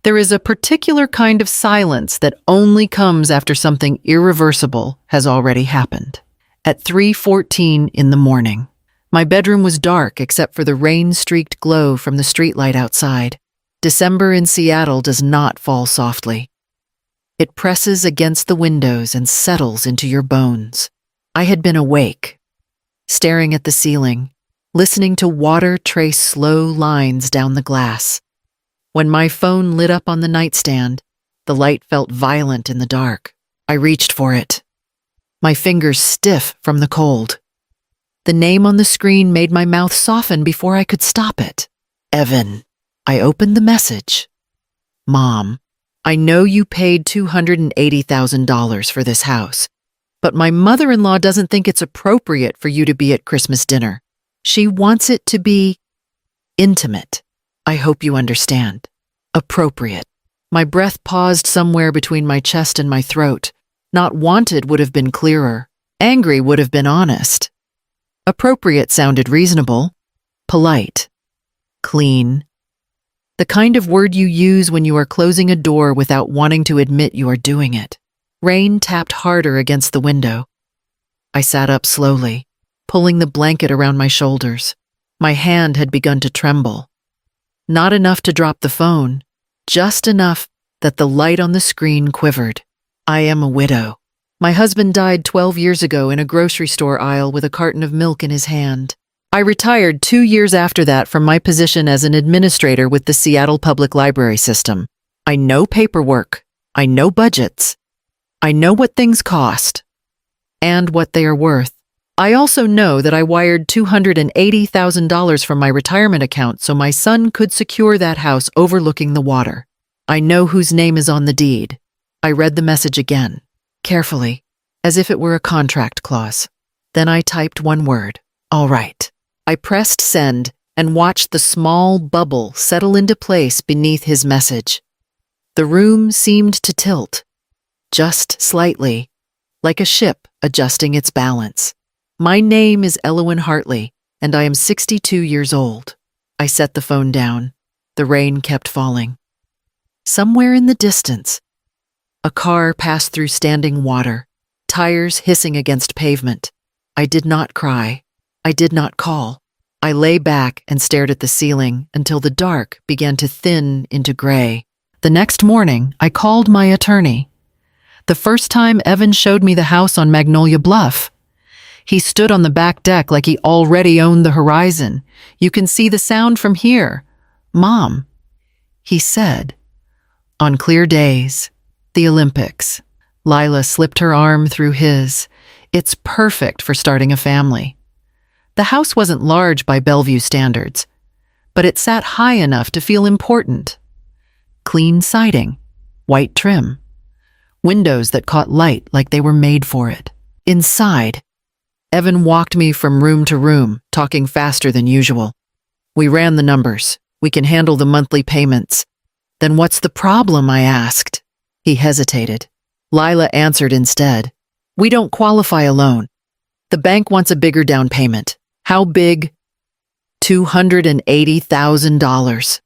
There is a particular kind of silence that only comes after something irreversible has already happened. At 3:14 in the morning, my bedroom was dark except for the rain-streaked glow from the streetlight outside. December in Seattle does not fall softly. It presses against the windows and settles into your bones. I had been awake, staring at the ceiling, listening to water trace slow lines down the glass. When my phone lit up on the nightstand, the light felt violent in the dark. I reached for it, my fingers stiff from the cold. The name on the screen made my mouth soften before I could stop it. Evan. I opened the message. Mom, I know you paid $280,000 for this house, but my mother-in-law doesn't think it's appropriate for you to be at Christmas dinner. She wants it to be intimate. I hope you understand. Appropriate. My breath paused somewhere between my chest and my throat. Not wanted would have been clearer. Angry would have been honest. Appropriate sounded reasonable, polite, clean. The kind of word you use when you are closing a door without wanting to admit you are doing it. Rain tapped harder against the window. I sat up slowly, pulling the blanket around my shoulders. My hand had begun to tremble. Not enough to drop the phone, just enough that the light on the screen quivered. I am a widow. My husband died 12 years ago in a grocery store aisle with a carton of milk in his hand. I retired 2 years after that from my position as an administrator with the Seattle Public Library System. I know paperwork. I know budgets. I know what things cost and what they are worth. I also know that I wired $280,000 from my retirement account so my son could secure that house overlooking the water. I know whose name is on the deed. I read the message again, carefully, as if it were a contract clause. Then I typed one word, all right. I pressed send and watched the small bubble settle into place beneath his message. The room seemed to tilt, just slightly, like a ship adjusting its balance. My name is Elowen Hartley, and I am 62 years old. I set the phone down. The rain kept falling. Somewhere in the distance, a car passed through standing water, tires hissing against pavement. I did not cry. I did not call. I lay back and stared at the ceiling until the dark began to thin into gray. The next morning, I called my attorney. The first time Evan showed me the house on Magnolia Bluff. He stood on the back deck like he already owned the horizon. You can see the sound from here. Mom, he said. On clear days, the Olympics. Lila slipped her arm through his. It's perfect for starting a family. The house wasn't large by Bellevue standards, but it sat high enough to feel important. Clean siding, white trim, windows that caught light like they were made for it. Inside, Evan walked me from room to room, talking faster than usual. We ran the numbers. We can handle the monthly payments. Then what's the problem, I asked. He hesitated. Lila answered instead. We don't qualify a loan. The bank wants a bigger down payment. How big? $280,000.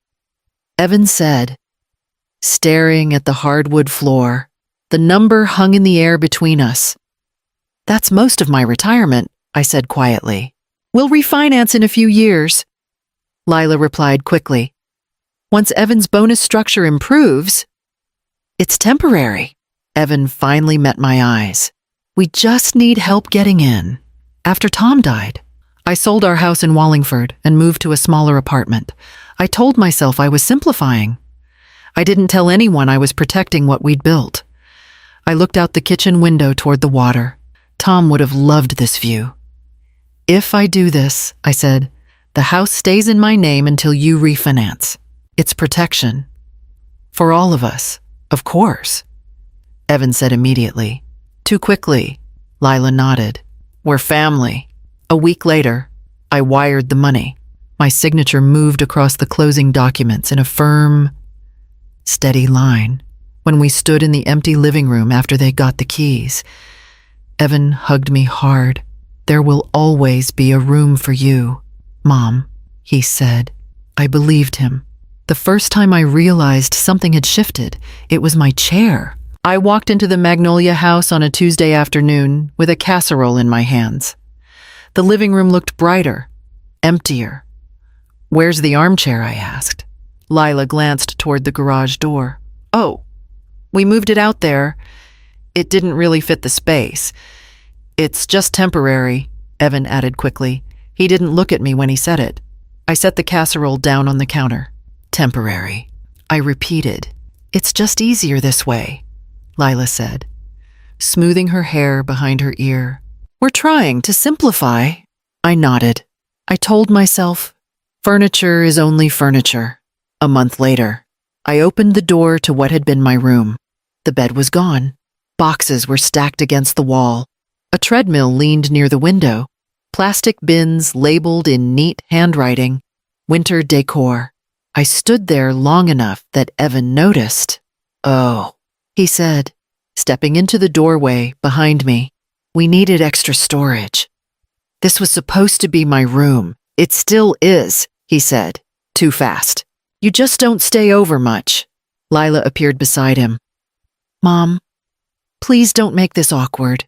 Evan said, staring at the hardwood floor. The number hung in the air between us. That's most of my retirement, I said quietly. We'll refinance in a few years. Lila replied quickly. Once Evan's bonus structure improves, it's temporary. Evan finally met my eyes. We just need help getting in. After Tom died, I sold our house in Wallingford and moved to a smaller apartment. I told myself I was simplifying. I didn't tell anyone I was protecting what we'd built. I looked out the kitchen window toward the water. Tom would have loved this view. If I do this, I said, the house stays in my name until you refinance. It's protection. For all of us, of course. Evan said immediately. Too quickly. Lila nodded. We're family. A week later, I wired the money. My signature moved across the closing documents in a firm, steady line. When we stood in the empty living room after they got the keys, Evan hugged me hard. There will always be a room for you, Mom, he said. I believed him. The first time I realized something had shifted, it was my chair. I walked into the Magnolia house on a Tuesday afternoon with a casserole in my hands. The living room looked brighter, emptier. "Where's the armchair?" I asked. Lila glanced toward the garage door. "Oh, we moved it out there. It didn't really fit the space. It's just temporary," Evan added quickly. He didn't look at me when he said it. I set the casserole down on the counter. "Temporary," I repeated. "It's just easier this way," Lila said, smoothing her hair behind her ear. "We're trying to simplify." I nodded. I told myself, furniture is only furniture. A month later, I opened the door to what had been my room. The bed was gone. Boxes were stacked against the wall. A treadmill leaned near the window. Plastic bins labeled in neat handwriting, "Winter decor." I stood there long enough that Evan noticed. "Oh," he said, stepping into the doorway behind me. "We needed extra storage." "This was supposed to be my room. It still is," he said, too fast. "You just don't stay over much." Lila appeared beside him. "Mom, please don't make this awkward.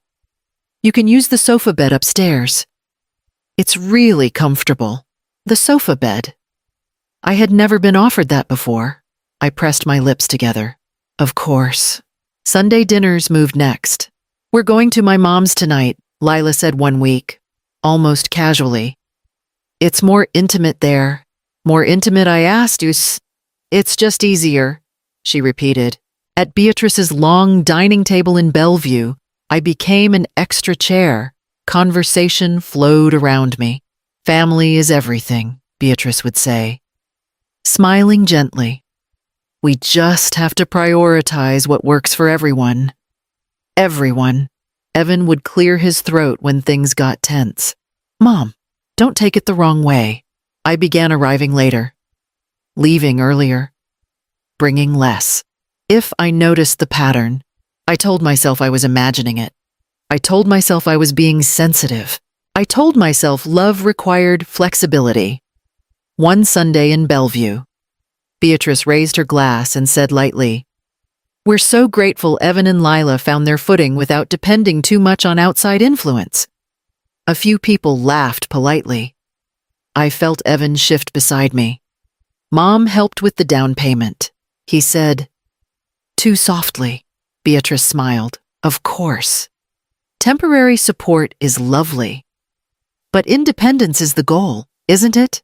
You can use the sofa bed upstairs. It's really comfortable." The sofa bed. I had never been offered that before. I pressed my lips together. Of course. Sunday dinners moved next. "We're going to my mom's tonight," Lila said one week, almost casually. "It's more intimate there." "More intimate, I asked you. It's just easier," she repeated. At Beatrice's long dining table in Bellevue, I became an extra chair. Conversation flowed around me. "Family is everything," Beatrice would say, smiling gently. "We just have to prioritize what works for everyone." Everyone. Evan would clear his throat when things got tense. "Mom, don't take it the wrong way." I began arriving later, leaving earlier, bringing less. If I noticed the pattern, I told myself I was imagining it. I told myself I was being sensitive. I told myself love required flexibility. One Sunday in Bellevue, Beatrice raised her glass and said lightly, "We're so grateful Evan and Lila found their footing without depending too much on outside influence." A few people laughed politely. I felt Evan shift beside me. "Mom helped with the down payment," he said. Too softly. Beatrice smiled. "Of course. Temporary support is lovely. But independence is the goal, isn't it?"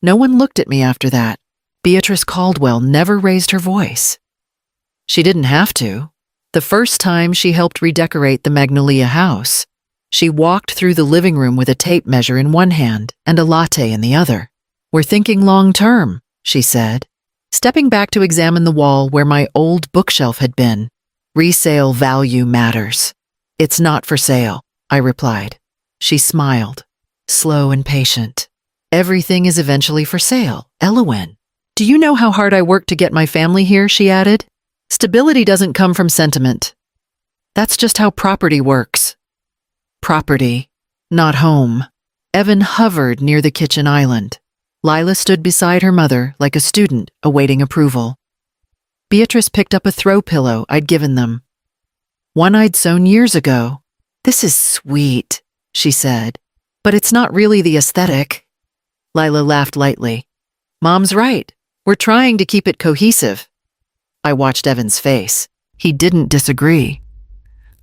No one looked at me after that. Beatrice Caldwell never raised her voice. She didn't have to. The first time she helped redecorate the Magnolia house, she walked through the living room with a tape measure in one hand and a latte in the other. "We're thinking long term," she said, stepping back to examine the wall where my old bookshelf had been. "Resale value matters." "It's not for sale," I replied. She smiled, slow and patient. "Everything is eventually for sale, Elowen. Do you know how hard I worked to get my family here?" she added. "Stability doesn't come from sentiment. That's just how property works." Property, not home. Evan hovered near the kitchen island. Lila stood beside her mother like a student awaiting approval. Beatrice picked up a throw pillow I'd given them. One I'd sewn years ago. "This is sweet," she said, "but it's not really the aesthetic." Lila laughed lightly. "Mom's right. We're trying to keep it cohesive." I watched Evan's face. He didn't disagree.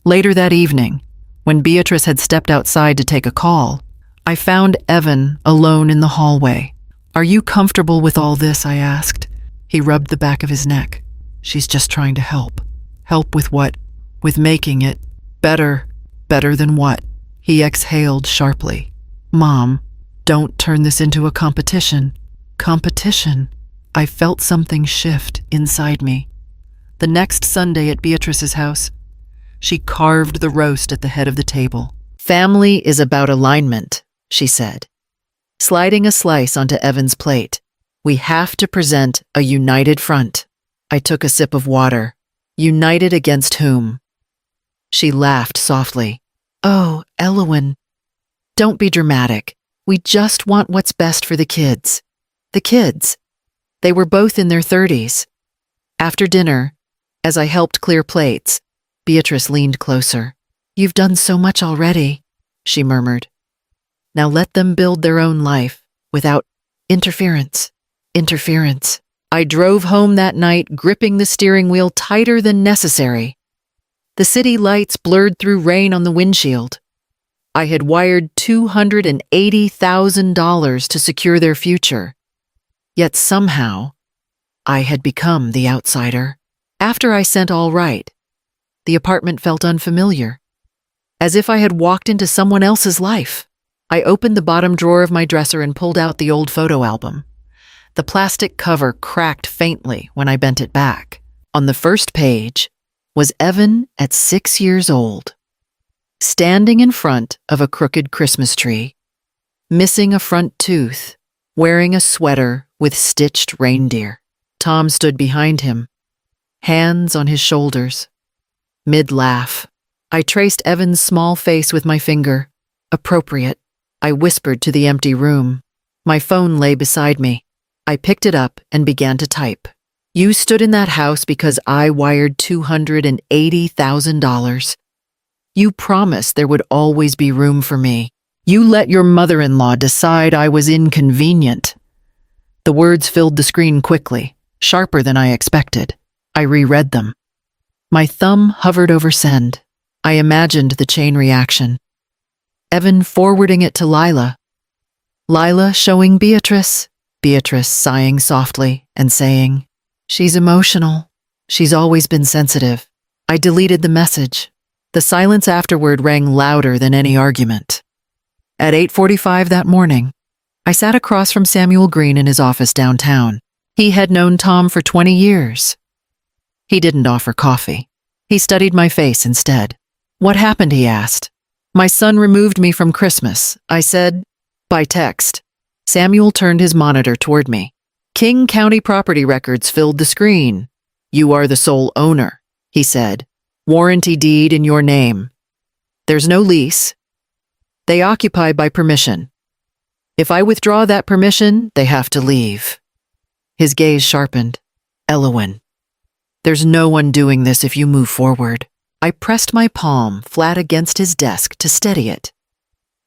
Later that evening, when Beatrice had stepped outside to take a call, I found Evan alone in the hallway. "Are you comfortable with all this?" I asked. He rubbed the back of his neck. "She's just trying to help." "Help with what?" "With making it better." "Better than what?" He exhaled sharply. "Mom, don't turn this into a competition." Competition? I felt something shift inside me. The next Sunday at Beatrice's house, she carved the roast at the head of the table. "Family is about alignment," she said, sliding a slice onto Evan's plate. "We have to present a united front." I took a sip of water. "United against whom?" She laughed softly. "Oh, Elowen, don't be dramatic. We just want what's best for the kids." "The kids?" They were both in their 30s. After dinner, as I helped clear plates, Beatrice leaned closer. "You've done so much already," she murmured. "Now let them build their own life without interference. Interference." I drove home that night, gripping the steering wheel tighter than necessary. The city lights blurred through rain on the windshield. I had wired $280,000 to secure their future. Yet somehow, I had become the outsider. After I sent all right, the apartment felt unfamiliar, as if I had walked into someone else's life. I opened the bottom drawer of my dresser and pulled out the old photo album. The plastic cover cracked faintly when I bent it back. On the first page was Evan at 6 years old, standing in front of a crooked Christmas tree, missing a front tooth, wearing a sweater with stitched reindeer. Tom stood behind him, hands on his shoulders. Mid-laugh, I traced Evan's small face with my finger. Appropriate. I whispered to the empty room. My phone lay beside me. I picked it up and began to type. "You stood in that house because I wired $280,000. You promised there would always be room for me. You let your mother-in-law decide I was inconvenient." The words filled the screen quickly, sharper than I expected. I reread them. My thumb hovered over send. I imagined the chain reaction. Evan forwarding it to Lila. Lila showing Beatrice. Beatrice sighing softly and saying, "She's emotional. She's always been sensitive." I deleted the message. The silence afterward rang louder than any argument. At 8:45 that morning, I sat across from Samuel Green in his office downtown. He had known Tom for 20 years. He didn't offer coffee. He studied my face instead. "What happened?" he asked. "My son removed me from Christmas," I said, by text. Samuel turned his monitor toward me. King County property records filled the screen. "You are the sole owner," he said. "Warranty deed in your name. There's no lease. They occupy by permission. If I withdraw that permission, they have to leave." His gaze sharpened. "Elowen, there's no one doing this if you move forward." I pressed my palm flat against his desk to steady it.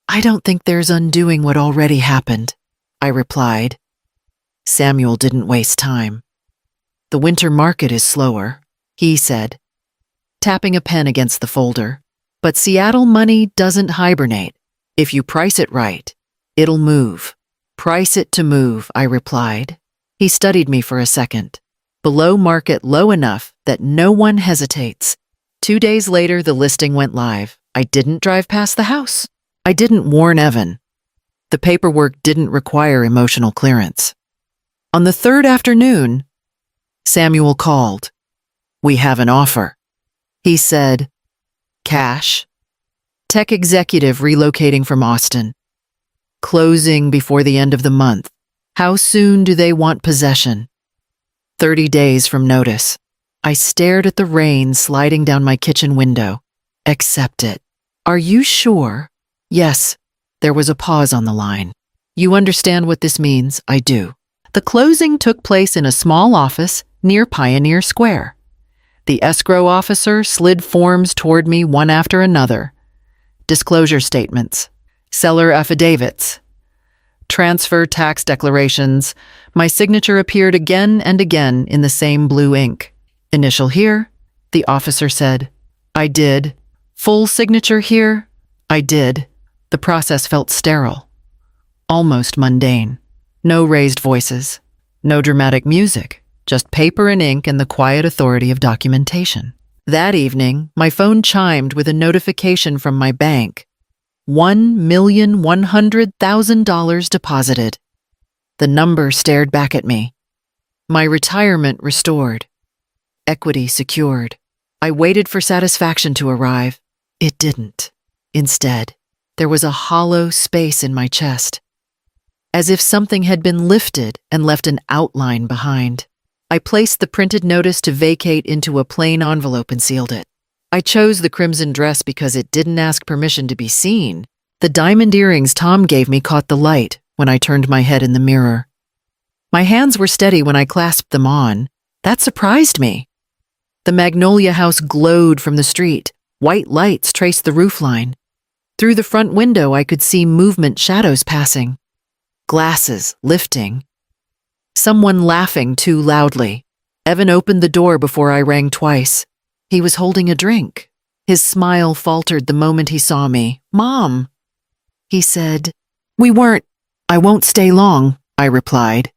"I don't think there's undoing what already happened," I replied. Samuel didn't waste time. "The winter market is slower," he said, tapping a pen against the folder. "But Seattle money doesn't hibernate. If you price it right, it'll move." "Price it to move," I replied. He studied me for a second. "Below market low enough that no one hesitates." 2 days later, the listing went live. I didn't drive past the house. I didn't warn Evan. The paperwork didn't require emotional clearance. On the third afternoon, Samuel called. "We have an offer," he said. "Cash. Tech executive relocating from Austin. Closing before the end of the month. How soon do they want possession?" 30 days from notice. I stared at the rain sliding down my kitchen window. "Accept it." "Are you sure?" "Yes." There was a pause on the line. "You understand what this means?" "I do." The closing took place in a small office near Pioneer Square. The escrow officer slid forms toward me one after another. Disclosure statements, seller affidavits, transfer tax declarations. My signature appeared again and again in the same blue ink. "Initial here," the officer said. "I did." "Full signature here?" "I did." The process felt sterile, almost mundane. No raised voices, no dramatic music, just paper and ink and the quiet authority of documentation. That evening, my phone chimed with a notification from my bank. $1,100,000 deposited. The number stared back at me. My retirement restored. Equity secured. I waited for satisfaction to arrive. It didn't. Instead, there was a hollow space in my chest, as if something had been lifted and left an outline behind. I placed the printed notice to vacate into a plain envelope and sealed it. I chose the crimson dress because it didn't ask permission to be seen. The diamond earrings Tom gave me caught the light when I turned my head in the mirror. My hands were steady when I clasped them on. That surprised me. The Magnolia house glowed from the street. White lights traced the roofline. Through the front window, I could see movement shadows passing. Glasses lifting. Someone laughing too loudly. Evan opened the door before I rang twice. He was holding a drink. His smile faltered the moment he saw me. "Mom," he said. "We weren't. I won't stay long," I replied.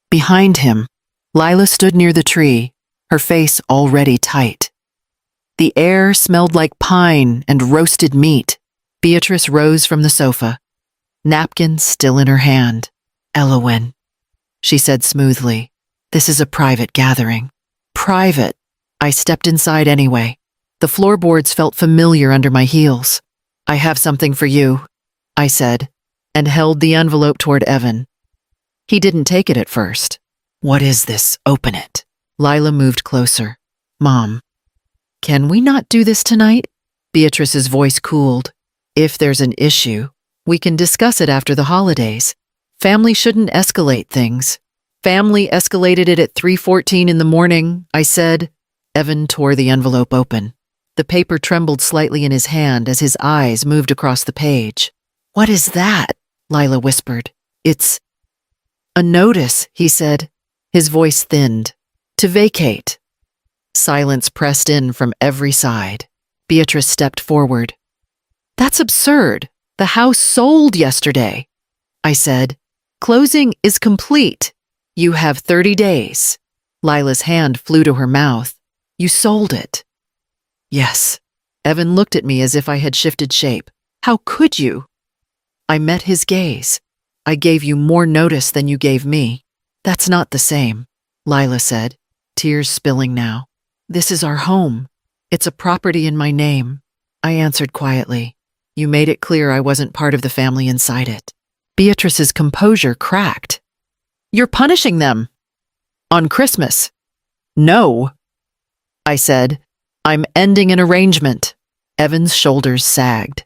Behind him, Lila stood near the tree, her face already tight. The air smelled like pine and roasted meat. Beatrice rose from the sofa, napkin still in her hand. "Elowyn," she said smoothly, "this is a private gathering." Private. I stepped inside anyway. The floorboards felt familiar under my heels. "I have something for you," I said, and held the envelope toward Evan. He didn't take it at first. "What is this? Open it." Lila moved closer. "Mom, can we not do this tonight?" Beatrice's voice cooled. "If there's an issue, we can discuss it after the holidays. Family shouldn't escalate things." "Family escalated it at 3:14 in the morning," I said. Evan tore the envelope open. The paper trembled slightly in his hand as his eyes moved across the page. "What is that?" Lila whispered. "It's a notice," he said. His voice thinned. "To vacate." Silence pressed in from every side. Beatrice stepped forward. "That's absurd. The house sold yesterday," I said. "Closing is complete. You have 30 days. Lila's hand flew to her mouth. "You sold it." "Yes." Evan looked at me as if I had shifted shape. "How could you?" I met his gaze. "I gave you more notice than you gave me." "That's not the same," Lila said, tears spilling now. "This is our home. It's a property in my name." I answered quietly. "You made it clear I wasn't part of the family inside it." Beatrice's composure cracked. "You're punishing them." "On Christmas." "No," I said. "I'm ending an arrangement." Evan's shoulders sagged,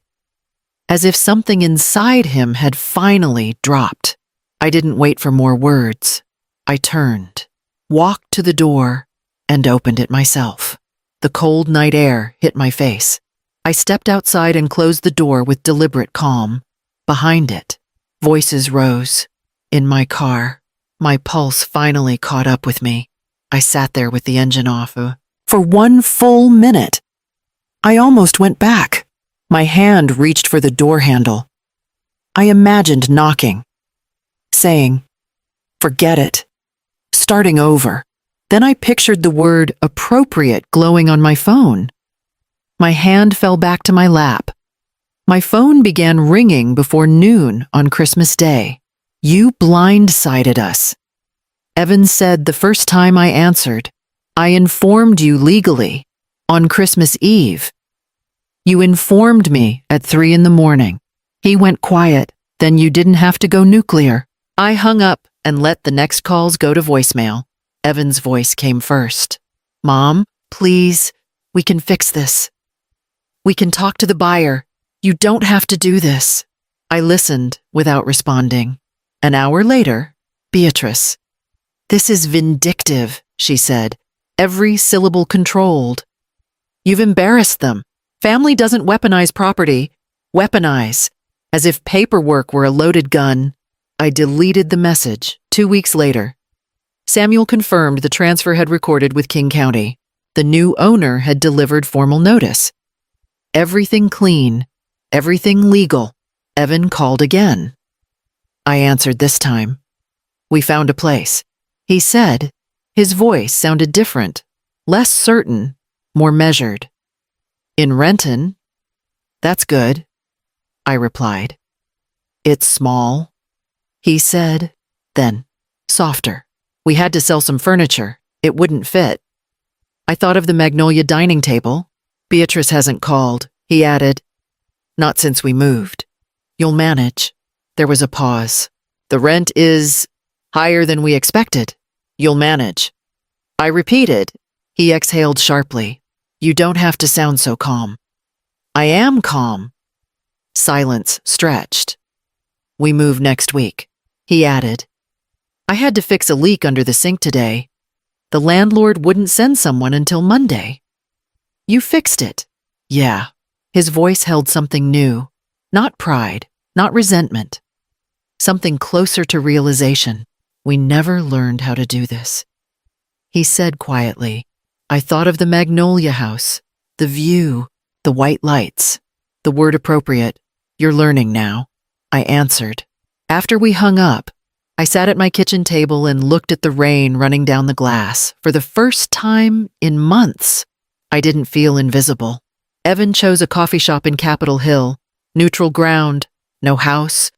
as if something inside him had finally dropped. I didn't wait for more words. I turned, walked to the door, and opened it myself. The cold night air hit my face. I stepped outside and closed the door with deliberate calm. Behind it, voices rose. In my car, my pulse finally caught up with me. I sat there with the engine off. For 1 full minute, I almost went back. My hand reached for the door handle. I imagined knocking, saying, "Forget it," starting over. Then I pictured the word appropriate glowing on my phone. My hand fell back to my lap. My phone began ringing before noon on Christmas Day. "You blindsided us," Evan said the first time I answered. "I informed you legally on Christmas Eve." "You informed me at 3 in the morning. He went quiet, then you didn't have to go nuclear." I hung up and let the next calls go to voicemail. Evan's voice came first. "Mom, please, we can fix this. We can talk to the buyer. You don't have to do this." I listened without responding. An hour later, Beatrice. "This is vindictive," she said, every syllable controlled. "You've embarrassed them. Family doesn't weaponize property. Weaponize. As if paperwork were a loaded gun." I deleted the message. 2 weeks later, Samuel confirmed the transfer had recorded with King County. The new owner had delivered formal notice. Everything clean, everything legal. Evan called again. I answered this time. "We found a place," he said. His voice sounded different, less certain, more measured. "In Renton." "That's good," I replied. "It's small," he said. Then, softer. "We had to sell some furniture. It wouldn't fit." I thought of the Magnolia dining table. "Beatrice hasn't called," he added. "Not since we moved." "You'll manage." There was a pause. "The rent is higher than we expected." "You'll manage." I repeated. He exhaled sharply. "You don't have to sound so calm." "I am calm." Silence stretched. "We move next week," he added. I had to fix a leak under the sink today. The landlord wouldn't send someone until Monday. You fixed it. Yeah. His voice held something new. Not pride, not resentment. Something closer to realization. We never learned how to do this. He said quietly, I thought of the Magnolia house, the view, the white lights. The word appropriate. You're learning now. I answered. After we hung up, I sat at my kitchen table and looked at the rain running down the glass. For the first time in months, I didn't feel invisible. Evan chose a coffee shop in Capitol Hill. Neutral ground, no house,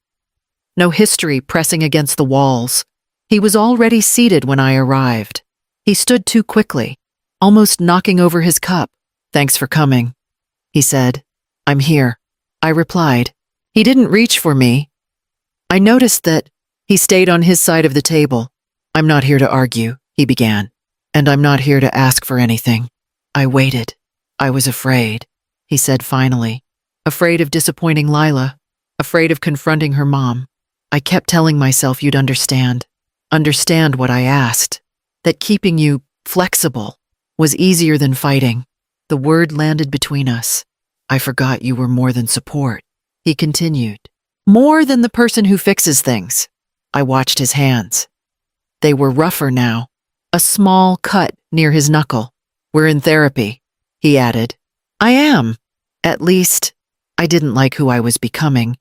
no history pressing against the walls. He was already seated when I arrived. He stood too quickly, almost knocking over his cup. Thanks for coming, he said. I'm here, I replied. He didn't reach for me. I noticed that he stayed on his side of the table. I'm not here to argue, he began, and I'm not here to ask for anything. I waited. I was afraid, he said finally. Afraid of disappointing Lila, afraid of confronting her mom. I kept telling myself you'd understand what I asked, that keeping you flexible was easier than fighting. The word landed between us. I forgot you were more than support. He continued, more than the person who fixes things. I watched his hands. They were rougher now, a small cut near his knuckle. We're in therapy, he added. I am. At least, I didn't like who I was becoming.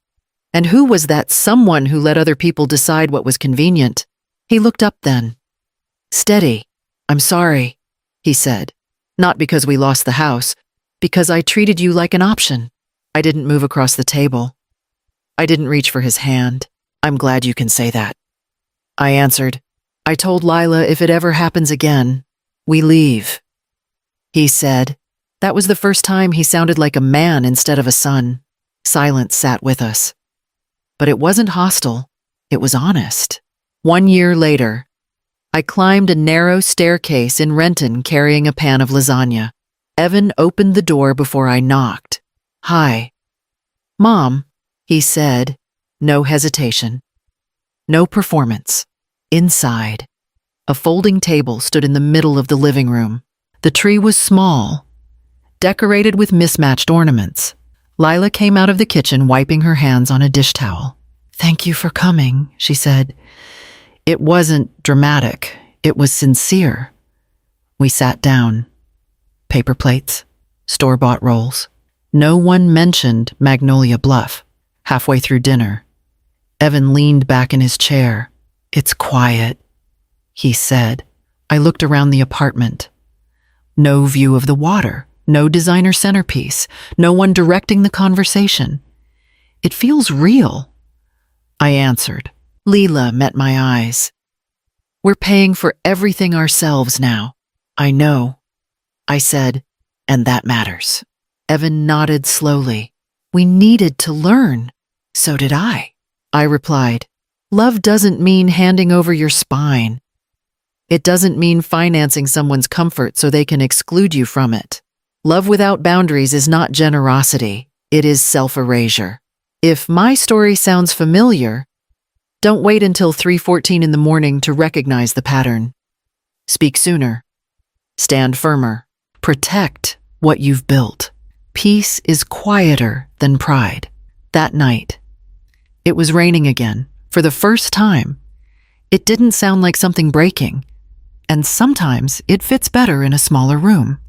And who was that someone who let other people decide what was convenient? He looked up then. Steady. I'm sorry, he said. Not because we lost the house, because I treated you like an option. I didn't move across the table. I didn't reach for his hand. I'm glad you can say that. I answered. I told Lila if it ever happens again, we leave. He said. That was the first time he sounded like a man instead of a son. Silence sat with us. But it wasn't hostile. It was honest. 1 year later, I climbed a narrow staircase in Renton carrying a pan of lasagna. Evan opened the door before I knocked. Hi. Mom, he said. No hesitation. No performance. Inside, a folding table stood in the middle of the living room. The tree was small, decorated with mismatched ornaments. Lila came out of the kitchen wiping her hands on a dish towel. Thank you for coming, she said. It wasn't dramatic. It was sincere. We sat down. Paper plates, store-bought rolls. No one mentioned Magnolia Bluff. Halfway through dinner, Evan leaned back in his chair. It's quiet, he said. I looked around the apartment. No view of the water. No designer centerpiece, no one directing the conversation. It feels real. I answered. Leela met my eyes. We're paying for everything ourselves now. I know. I said, and that matters. Evan nodded slowly. We needed to learn. So did I. I replied. Love doesn't mean handing over your spine. It doesn't mean financing someone's comfort so they can exclude you from it. Love without boundaries is not generosity, it is self-erasure. If my story sounds familiar, don't wait until 3:14 in the morning to recognize the pattern. Speak sooner. Stand firmer. Protect what you've built. Peace is quieter than pride. That night, it was raining again, for the first time. It didn't sound like something breaking, and sometimes it fits better in a smaller room.